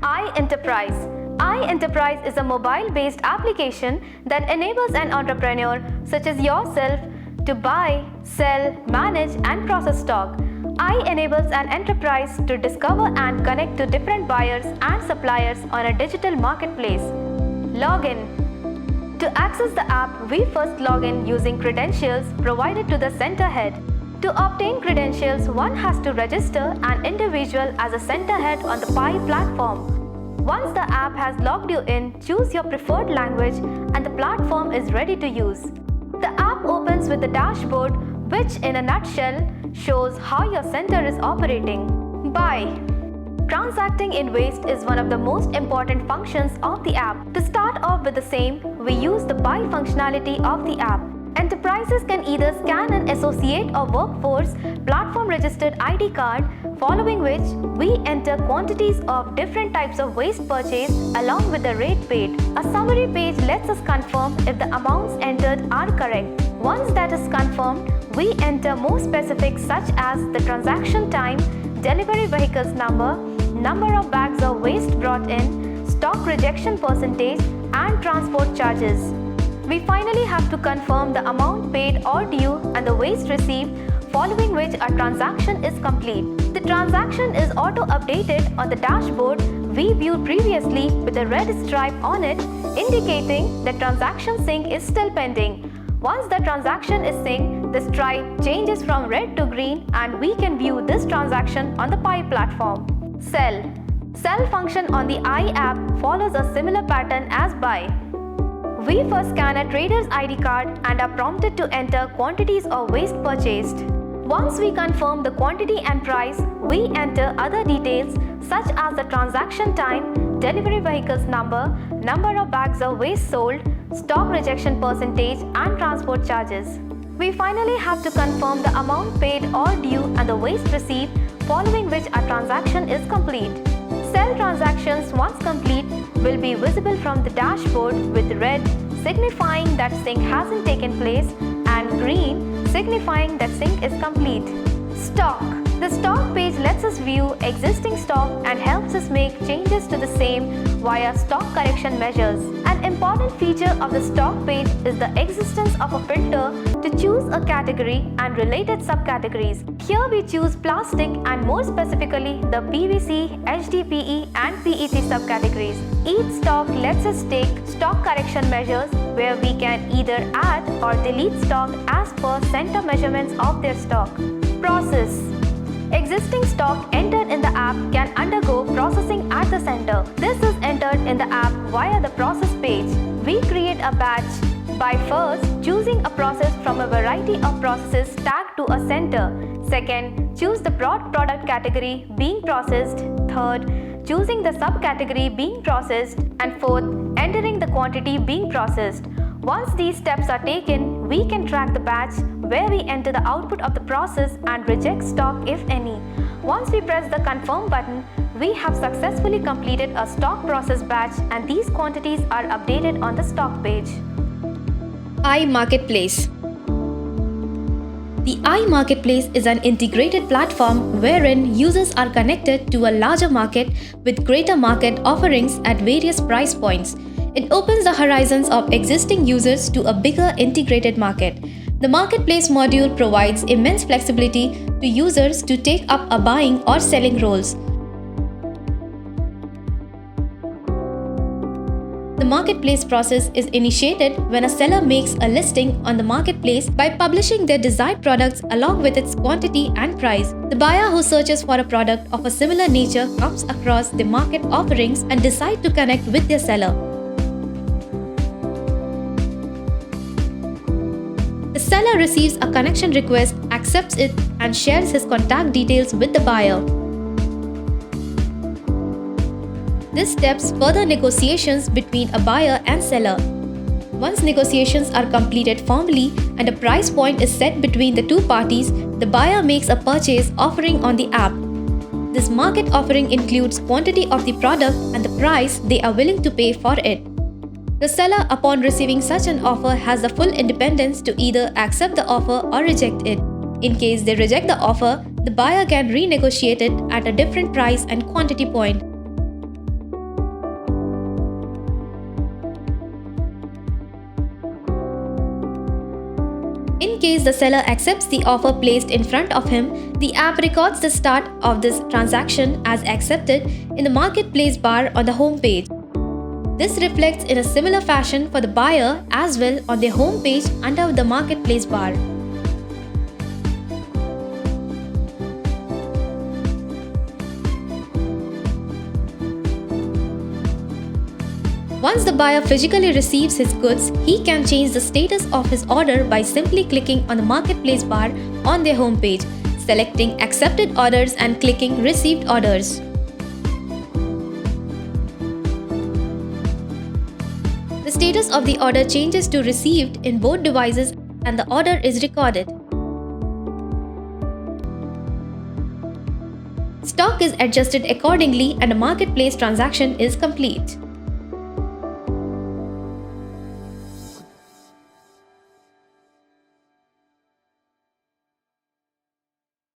iEnterprise. iEnterprise is a mobile-based application that enables an entrepreneur such as yourself to buy, sell, manage and process stock. I enables an enterprise to discover and connect to different buyers and suppliers on a digital marketplace. Login. To access the app, we first log in using credentials provided to the center head. To obtain credentials, one has to register an individual as a center head on the Pi platform. Once the app has logged you in, choose your preferred language and the platform is ready to use. The app opens with the dashboard, which in a nutshell shows how your center is operating. Buy. Transacting in waste is one of the most important functions of the app. To start off with the same, we use the buy functionality of the app. Enterprises can either scan an associate or workforce platform registered ID card, following which we enter quantities of different types of waste purchased along with the rate paid. A summary page lets us confirm if the amounts entered are correct. Once that is confirmed, we enter more specifics such as the transaction time, delivery vehicle's number of bags of waste brought in, stock rejection percentage, and transport charges. We finally have to confirm the amount paid or due and the waste received, following which our transaction is complete. The transaction is auto-updated on the dashboard we viewed previously with a red stripe on it, indicating that transaction sync is still pending. Once the transaction is synced, the stripe changes from red to green and we can view this transaction on the Pi platform. Sell. Sell function on the I app follows a similar pattern as buy. We first scan a trader's ID card and are prompted to enter quantities of waste purchased. Once we confirm the quantity and price, we enter other details such as the transaction time, delivery vehicle's number of bags of waste sold, stock rejection percentage, and transport charges. We finally have to confirm the amount paid or due and the waste received, following which our transaction is complete. Sell transactions, once complete, will be visible from the dashboard with red signifying that sync hasn't taken place and green signifying that sync is complete. Stock. The stock page lets us view existing stock and helps us make changes to the same via stock correction measures. An important feature of the stock page is the existence of a filter to choose a category and related subcategories. Here we choose plastic and more specifically the PVC, HDPE and PET subcategories. Each stock lets us take stock correction measures where we can either add or delete stock as per center measurements of their stock. Process. Existing stock entered in the app can undergo processing at the center. This is entered in the app via the process page. We create a batch by first choosing a process from a variety of processes tagged to a center. Second, choose the broad product category being processed. Third, choosing the subcategory being processed. And fourth, entering the quantity being processed. Once these steps are taken, we can track the batch where we enter the output of the process and reject stock if any. Once we press the confirm button, we have successfully completed a stock process batch and these quantities are updated on the stock page. iMarketplace. The iMarketplace is an integrated platform wherein users are connected to a larger market with greater market offerings at various price points. It opens the horizons of existing users to a bigger integrated market. The marketplace module provides immense flexibility to users to take up a buying or selling roles. The marketplace process is initiated when a seller makes a listing on the marketplace by publishing their desired products along with its quantity and price. The buyer who searches for a product of a similar nature comes across the market offerings and decides to connect with their seller. The seller receives a connection request, accepts it, and shares his contact details with the buyer. This steps further negotiations between a buyer and seller. Once negotiations are completed formally and a price point is set between the two parties, the buyer makes a purchase offering on the app. This market offering includes quantity of the product and the price they are willing to pay for it. The seller, upon receiving such an offer, has the full independence to either accept the offer or reject it. In case they reject the offer, the buyer can renegotiate it at a different price and quantity point. case the seller accepts the offer placed in front of him, the app records the start of this transaction as accepted in the marketplace bar on the home page. This reflects in a similar fashion for the buyer as well on their home page under the marketplace bar. Once the buyer physically receives his goods, he can change the status of his order by simply clicking on the marketplace bar on their home page, selecting accepted orders and clicking received orders. The status of the order changes to received in both devices and the order is recorded. Stock is adjusted accordingly and a marketplace transaction is complete.